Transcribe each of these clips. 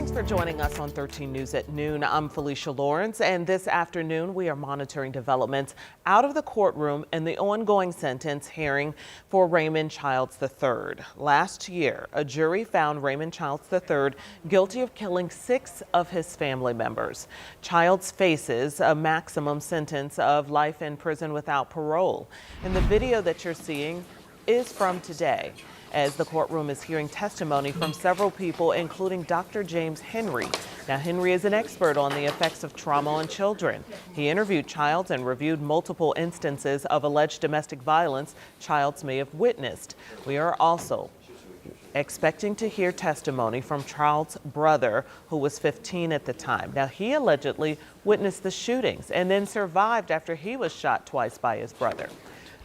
Thanks for joining us on 13 News at noon. I'm Felicia Lawrence, and this afternoon we are monitoring developments out of the courtroom in the ongoing sentence hearing for Raymond Childs III. Last year, a jury found Raymond Childs III guilty of killing 6 of his family members. Childs faces a maximum sentence of life in prison without parole. And the video that you're seeing is from today, as the courtroom is hearing testimony from several people, including Dr. James Henry. Now, Henry is an expert on the effects of trauma on children. He interviewed Childs and reviewed multiple instances of alleged domestic violence Childs may have witnessed. We are also expecting to hear testimony from Childs' brother, who was 15 at the time. Now, he allegedly witnessed the shootings and then survived after he was shot twice by his brother.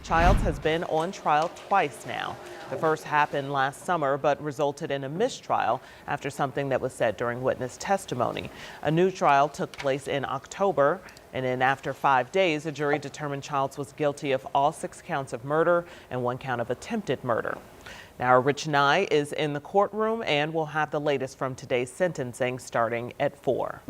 Childs has been on trial twice now. The first happened last summer, but resulted in a mistrial after something that was said during witness testimony. A new trial took place in October, and then after 5 days, a jury determined Childs was guilty of all 6 counts of murder and 1 count of attempted murder. Now, Rich Nye is in the courtroom, and we'll have the latest from today's sentencing starting at 4.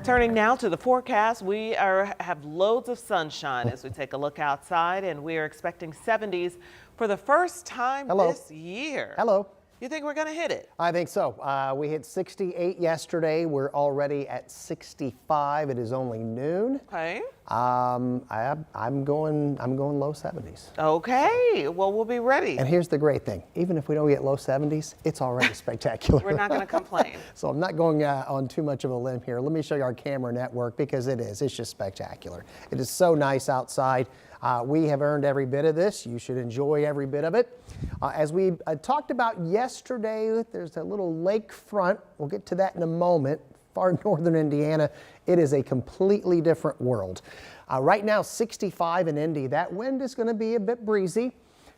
Turning now to the forecast, we have loads of sunshine as we take a look outside, and we are expecting 70s for the first time this year. Hello. You think we're going to hit it? I think so. We hit 68 yesterday. We're already at 65. It is only noon. Okay. I'm going low 70s. Okay. Well, we'll be ready. And here's the great thing. Even if we don't get low 70s, it's already spectacular. We're not going to complain. So I'm not going on too much of a limb here. Let me show you our camera network, because it's just spectacular. It is so nice outside. We have earned every bit of this. You should enjoy every bit of it. As we talked about yesterday, there's a little lake front. We'll get to that in a moment. Far northern Indiana, it is a completely different world. Right now, 65 in Indy. That wind is going to be a bit breezy,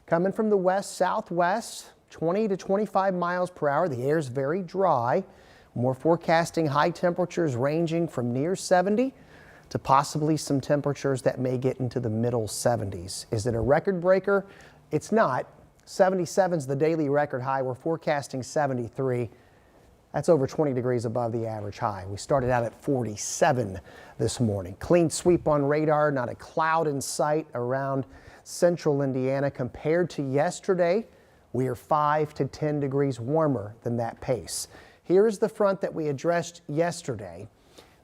coming from the west-southwest, 20 to 25 miles per hour. The air is very dry. We're forecasting high temperatures ranging from near 70 to possibly some temperatures that may get into the middle 70s. Is it a record breaker? It's not. 77 is the daily record high. We're forecasting 73. That's over 20 degrees above the average high. We started out at 47 this morning. Clean sweep on radar, not a cloud in sight around central Indiana. Compared to yesterday, we are 5 to 10 degrees warmer than that pace. Here's the front that we addressed yesterday.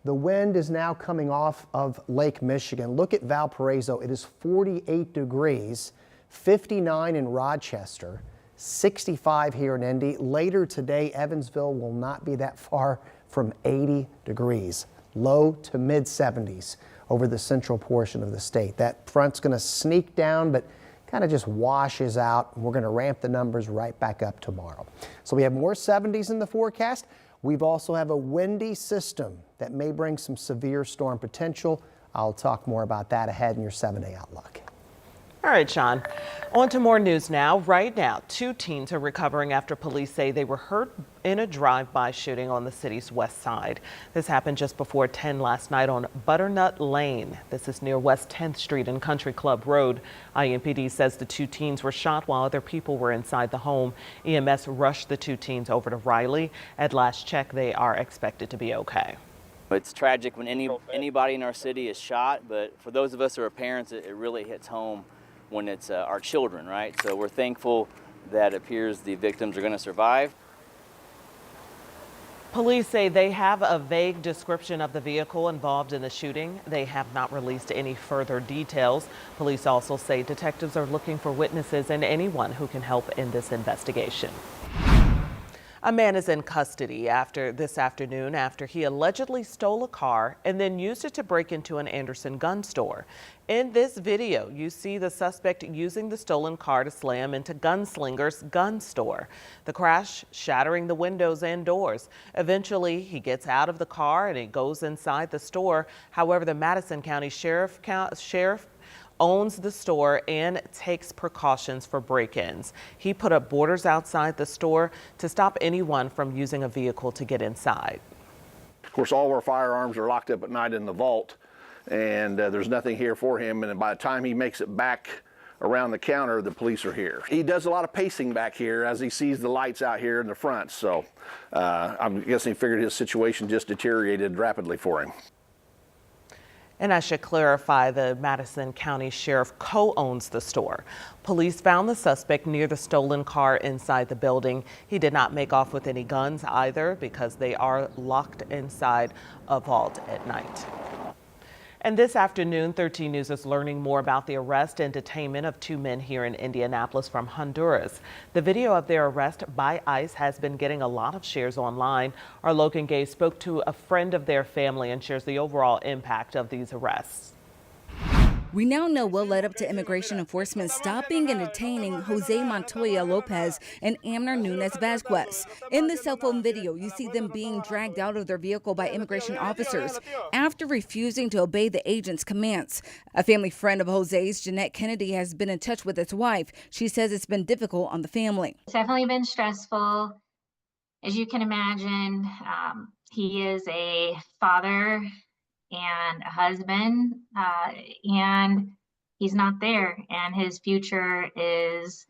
The wind is now coming off of Lake Michigan. Look at Valparaiso. It is 48 degrees, 59 in Rochester, 65 here in Indy. Later today, Evansville will not be that far from 80 degrees, low to mid 70s over the central portion of the state. That front's going to sneak down, but kind of just washes out. We're going to ramp the numbers right back up tomorrow. So we have more 70s in the forecast. We've also have a windy system that may bring some severe storm potential. I'll talk more about that ahead in your 7-day outlook. All right, Sean. On to more news now. Right now, 2 teens are recovering after police say they were hurt in a drive-by shooting on the city's west side. This happened just before 10 last night on Butternut Lane. This is near West 10th Street and Country Club Road. IMPD says the 2 teens were shot while other people were inside the home. EMS rushed the 2 teens over to Riley. At last check, they are expected to be okay. It's tragic when anybody in our city is shot, but for those of us who are parents, it really hits home when it's our children, right? So we're thankful that it appears the victims are going to survive. Police say they have a vague description of the vehicle involved in the shooting. They have not released any further details. Police also say detectives are looking for witnesses and anyone who can help in this investigation. A man is in custody this afternoon after he allegedly stole a car and then used it to break into an Anderson gun store. In this video, you see the suspect using the stolen car to slam into Gunslinger's gun store. The crash shattering the windows and doors. Eventually, he gets out of the car and he goes inside the store. However, the Madison County Sheriff owns the store and takes precautions for break-ins. He put up borders outside the store to stop anyone from using a vehicle to get inside. Of course, all of our firearms are locked up at night in the vault, and there's nothing here for him. And by the time he makes it back around the counter, the police are here. He does a lot of pacing back here as he sees the lights out here in the front, so I'm guessing he figured his situation just deteriorated rapidly for him. And I should clarify, the Madison County Sheriff co-owns the store. Police found the suspect near the stolen car inside the building. He did not make off with any guns either because they are locked inside a vault at night. And this afternoon, 13 News is learning more about the arrest and detainment of two men here in Indianapolis from Honduras. The video of their arrest by ICE has been getting a lot of shares online. Our Logan Gay spoke to a friend of their family and shares the overall impact of these arrests. We now know what led up to immigration enforcement stopping and detaining Jose Montoya Lopez and Amner Nunez Vasquez. In the cell phone video, you see them being dragged out of their vehicle by immigration officers after refusing to obey the agent's commands. A family friend of Jose's, Jeanette Kennedy, has been in touch with his wife. She says it's been difficult on the family. It's definitely been stressful. As you can imagine, he is a father and a husband, and he's not there, and his future is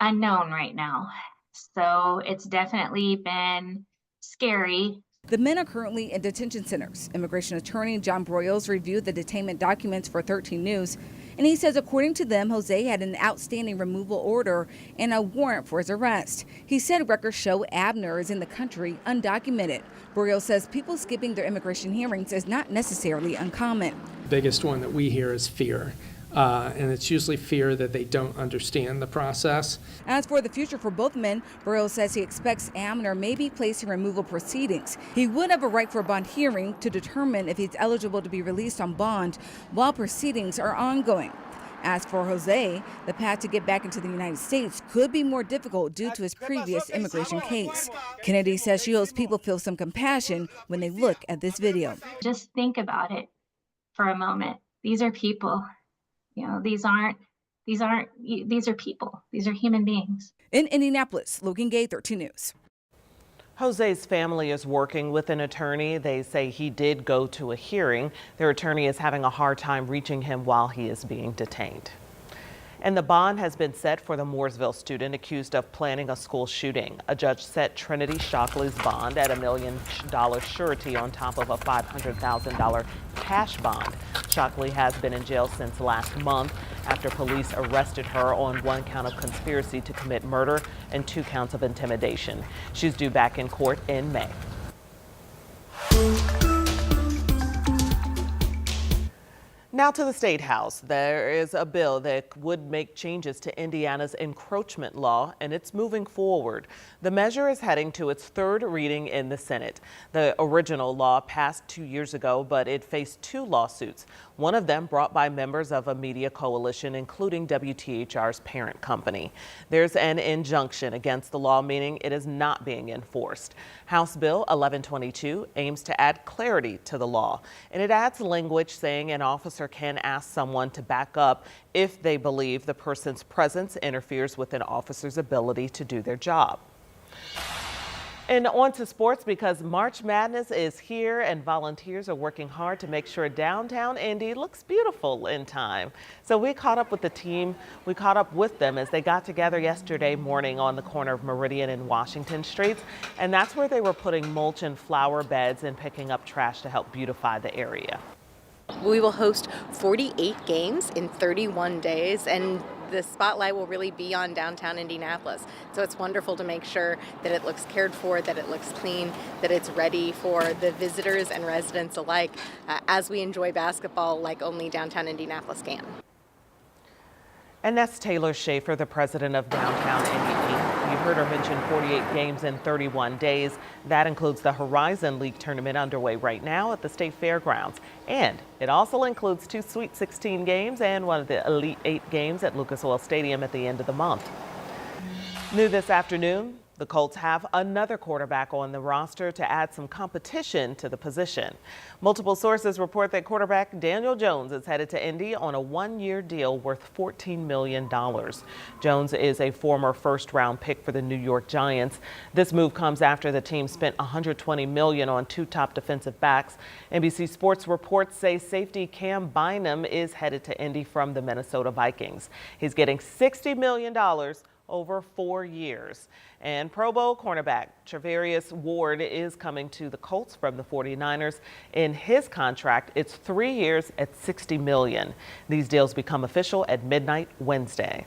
unknown right now. So it's definitely been scary. The men are currently in detention centers. Immigration attorney John Broyles reviewed the detainment documents for 13 News, and he says according to them, Jose had an outstanding removal order and a warrant for his arrest. He said records show Abner is in the country undocumented. Broyles says people skipping their immigration hearings is not necessarily uncommon. The biggest one that we hear is fear. And it's usually fear that they don't understand the process. As for the future for both men, Broyles says he expects Amner may be placed in removal proceedings. He would have a right for a bond hearing to determine if he's eligible to be released on bond while proceedings are ongoing. As for Jose, the path to get back into the United States could be more difficult due to his previous immigration case. Kennedy says she hopes people feel some compassion when they look at this video. Just think about it for a moment. These are people. You know, these are people. These are human beings. In Indianapolis, Logan Gay, 13 News. Jose's family is working with an attorney. They say he did go to a hearing. Their attorney is having a hard time reaching him while he is being detained. And the bond has been set for the Mooresville student accused of planning a school shooting. A judge set Trinity Shockley's bond at $1 million surety on top of a $500,000 cash bond. Shockley has been in jail since last month after police arrested her on 1 count of conspiracy to commit murder and 2 counts of intimidation. She's due back in court in May. Now to the State House. There is a bill that would make changes to Indiana's encroachment law, and it's moving forward. The measure is heading to its 3rd reading in the Senate. The original law passed 2 years ago, but it faced 2 lawsuits. One of them brought by members of a media coalition, including WTHR's parent company. There's an injunction against the law, meaning it is not being enforced. House Bill 1122 aims to add clarity to the law, and it adds language saying an officer can ask someone to back up if they believe the person's presence interferes with an officer's ability to do their job. And on to sports, because March Madness is here and volunteers are working hard to make sure downtown Indy looks beautiful in time. So we caught up with the team. We caught up with them as they got together yesterday morning on the corner of Meridian and Washington Streets. And that's where they were putting mulch in flower beds and picking up trash to help beautify the area. We will host 48 games in 31 days, and the spotlight will really be on downtown Indianapolis. So it's wonderful to make sure that it looks cared for, that it looks clean, that it's ready for the visitors and residents alike as we enjoy basketball like only downtown Indianapolis can. And that's Taylor Schaefer, the president of Downtown Indy. You heard her mention 48 games in 31 days. That includes the Horizon League tournament underway right now at the State Fairgrounds. And it also includes 2 Sweet 16 games and one of the Elite 8 games at Lucas Oil Stadium at the end of the month. New this afternoon, The Colts have another quarterback on the roster to add some competition to the position. Multiple sources report that quarterback Daniel Jones is headed to Indy on a one-year deal worth $14 million. Jones is a former first-round pick for the New York Giants. This move comes after the team spent $120 million on two top defensive backs. NBC Sports reports say safety Cam Bynum is headed to Indy from the Minnesota Vikings. He's getting $60 million over 4 years. And Pro Bowl cornerback Charvarius Ward is coming to the Colts from the 49ers. In his contract, it's 3 years at $60 million. These deals become official at midnight Wednesday.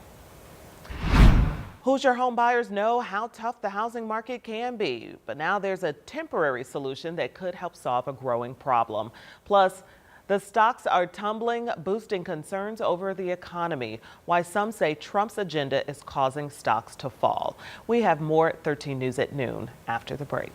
Hoosier home buyers know how tough the housing market can be, but now there's a temporary solution that could help solve a growing problem. Plus, the stocks are tumbling, boosting concerns over the economy, why some say Trump's agenda is causing stocks to fall. We have more at 13 News at noon after the break.